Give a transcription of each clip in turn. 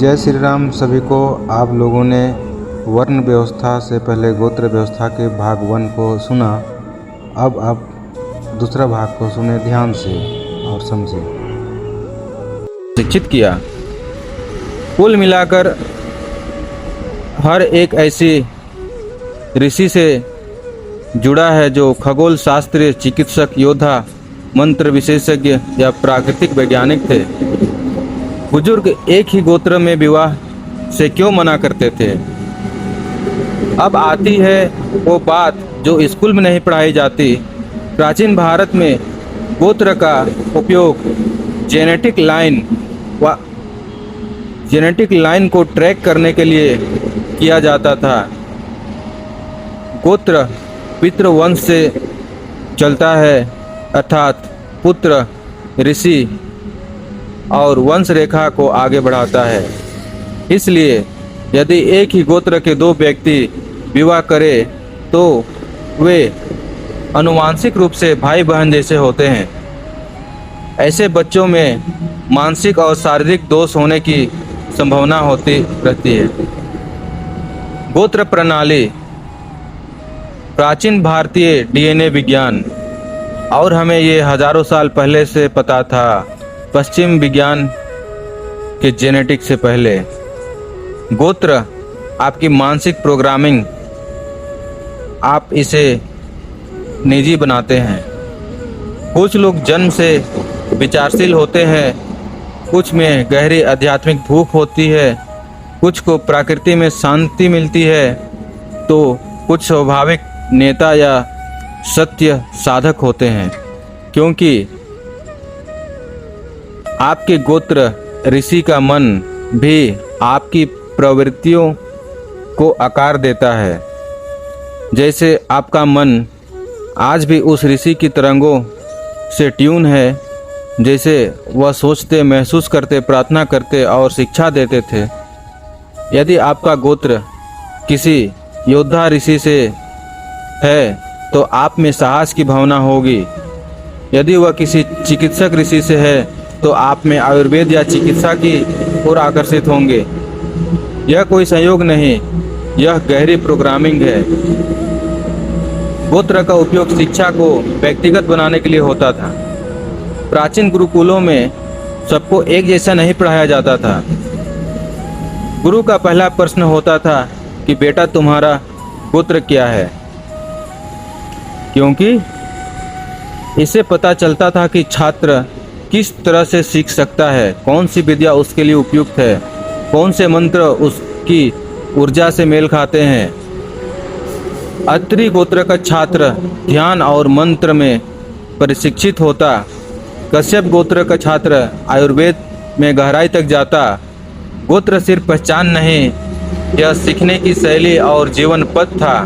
जय श्री राम सभी को। आप लोगों ने वर्ण व्यवस्था से पहले गोत्र व्यवस्था के भाग 1 को सुना। अब आप दूसरा भाग को सुने ध्यान से और समझें। शिक्षित किया। कुल मिलाकर हर एक ऐसी ऋषि से जुड़ा है जो खगोल शास्त्री, चिकित्सक, योद्धा, मंत्र विशेषज्ञ या प्राकृतिक वैज्ञानिक थे। बुजुर्ग एक ही गोत्र में विवाह से क्यों मना करते थे? अब आती है वो बात जो स्कूल में नहीं पढ़ाई जाती। प्राचीन भारत में गोत्र का उपयोग जेनेटिक लाइन को ट्रैक करने के लिए किया जाता था। गोत्र पितृवंश से चलता है, अर्थात पुत्र ऋषि और वंश रेखा को आगे बढ़ाता है। इसलिए यदि एक ही गोत्र के दो व्यक्ति विवाह करें तो वे आनुवंशिक रूप से भाई बहन जैसे होते हैं। ऐसे बच्चों में मानसिक और शारीरिक दोष होने की संभावना होती रहती है। गोत्र प्रणाली प्राचीन भारतीय डीएनए विज्ञान, और हमें ये हजारों साल पहले से पता था। पश्चिम विज्ञान के जेनेटिक से पहले गोत्र आपकी मानसिक प्रोग्रामिंग, आप इसे निजी बनाते हैं। कुछ लोग जन्म से विचारशील होते हैं, कुछ में गहरी आध्यात्मिक भूख होती है, कुछ को प्रकृति में शांति मिलती है, तो कुछ स्वाभाविक नेता या सत्य साधक होते हैं। क्योंकि आपके गोत्र ऋषि का मन भी आपकी प्रवृत्तियों को आकार देता है। जैसे आपका मन आज भी उस ऋषि की तरंगों से ट्यून है, जैसे वह सोचते, महसूस करते, प्रार्थना करते और शिक्षा देते थे। यदि आपका गोत्र किसी योद्धा ऋषि से है तो आप में साहस की भावना होगी। यदि वह किसी चिकित्सक ऋषि से है तो आप में आयुर्वेद या चिकित्सा की ओर आकर्षित होंगे। यह कोई संयोग नहीं, यह गहरी प्रोग्रामिंग है। गोत्र का उपयोग शिक्षा को व्यक्तिगत बनाने के लिए होता था। प्राचीन गुरुकुलों में सबको एक जैसा नहीं पढ़ाया जाता था। गुरु का पहला प्रश्न होता था कि बेटा तुम्हारा गोत्र क्या है, क्योंकि इससे पता चलता था कि छात्र किस तरह से सीख सकता है, कौन सी विद्या उसके लिए उपयुक्त है, कौन से मंत्र उसकी ऊर्जा से मेल खाते हैं। अत्रि गोत्र का छात्र ध्यान और मंत्र में प्रशिक्षित होता। कश्यप गोत्र का छात्र आयुर्वेद में गहराई तक जाता। गोत्र सिर्फ पहचान नहीं, यह सीखने की शैली और जीवन पथ था।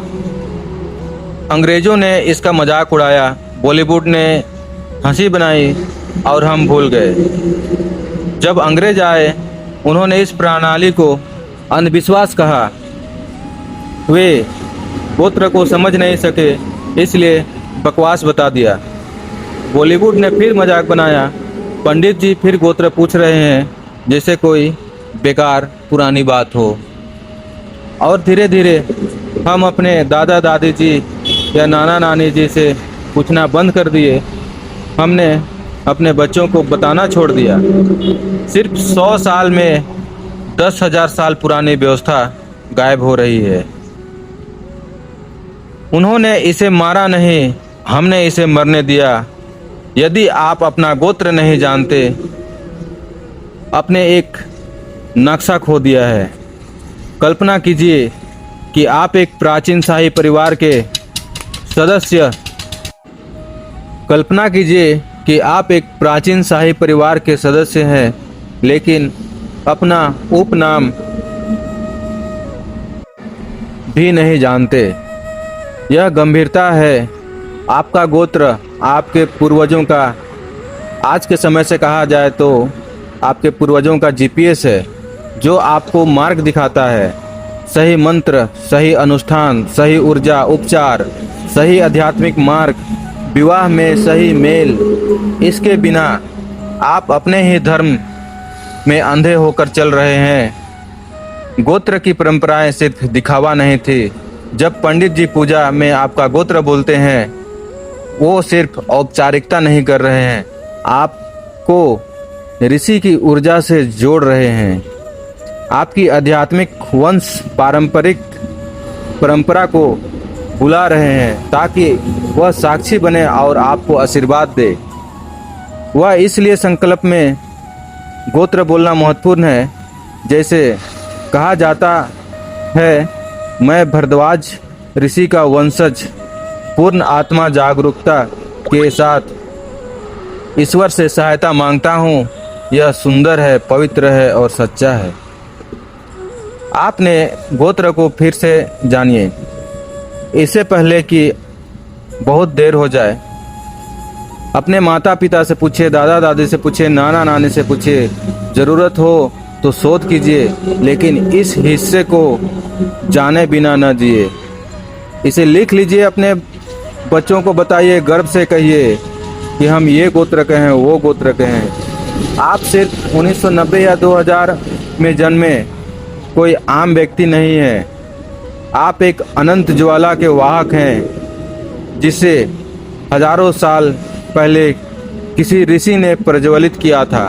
अंग्रेजों ने इसका मजाक उड़ाया, बॉलीवुड ने हंसी बनाई और हम भूल गए। जब अंग्रेज आए उन्होंने इस प्रणाली को अंधविश्वास कहा। वे गोत्र को समझ नहीं सके, इसलिए बकवास बता दिया। बॉलीवुड ने फिर मजाक बनाया। पंडित जी फिर गोत्र पूछ रहे हैं, जैसे कोई बेकार पुरानी बात हो। और धीरे धीरे हम अपने दादा दादी जी या नाना नानी जी से पूछना बंद कर दिए। हमने अपने बच्चों को बताना छोड़ दिया। सिर्फ 100 साल में 10,000 साल पुरानी व्यवस्था गायब हो रही है। उन्होंने इसे मारा नहीं, हमने इसे मरने दिया। यदि आप अपना गोत्र नहीं जानते, अपने एक नक्शा खो दिया है। कल्पना कीजिए कि आप एक प्राचीन शाही परिवार के सदस्य हैं, लेकिन अपना उपनाम भी नहीं जानते। यह गंभीरता है। आपका गोत्र आपके पूर्वजों का, आज के समय से कहा जाए तो आपके पूर्वजों का जीपीएस है, जो आपको मार्ग दिखाता है। सही मंत्र, सही अनुष्ठान, सही ऊर्जा, उपचार, सही आध्यात्मिक मार्ग, विवाह में सही मेल, इसके बिना आप अपने ही धर्म में अंधे होकर चल रहे हैं। गोत्र की परंपराएं सिर्फ दिखावा नहीं थी। जब पंडित जी पूजा में आपका गोत्र बोलते हैं, वो सिर्फ औपचारिकता नहीं कर रहे हैं, आपको ऋषि की ऊर्जा से जोड़ रहे हैं। आपकी आध्यात्मिक वंश पारंपरिक परंपरा को बुला रहे हैं ताकि वह साक्षी बने और आपको आशीर्वाद दे। वह इसलिए संकल्प में गोत्र बोलना महत्वपूर्ण है। जैसे कहा जाता है, मैं भरद्वाज ऋषि का वंशज पूर्ण आत्मा जागरूकता के साथ ईश्वर से सहायता मांगता हूँ। यह सुंदर है, पवित्र है और सच्चा है। आपने गोत्र को फिर से जानिए, इससे पहले कि बहुत देर हो जाए। अपने माता पिता से पूछिए, दादा दादी से पूछिए, नाना नानी से पूछिए। ज़रूरत हो तो शोध कीजिए, लेकिन इस हिस्से को जाने बिना न जिए। इसे लिख लीजिए, अपने बच्चों को बताइए, गर्व से कहिए कि हम ये गोत्र के हैं, वो गोत्र के हैं। आप सिर्फ 1990 या 2000 में जन्मे कोई आम व्यक्ति नहीं है। आप एक अनंत ज्वाला के वाहक हैं, जिसे हजारों साल पहले किसी ऋषि ने प्रज्वलित किया था।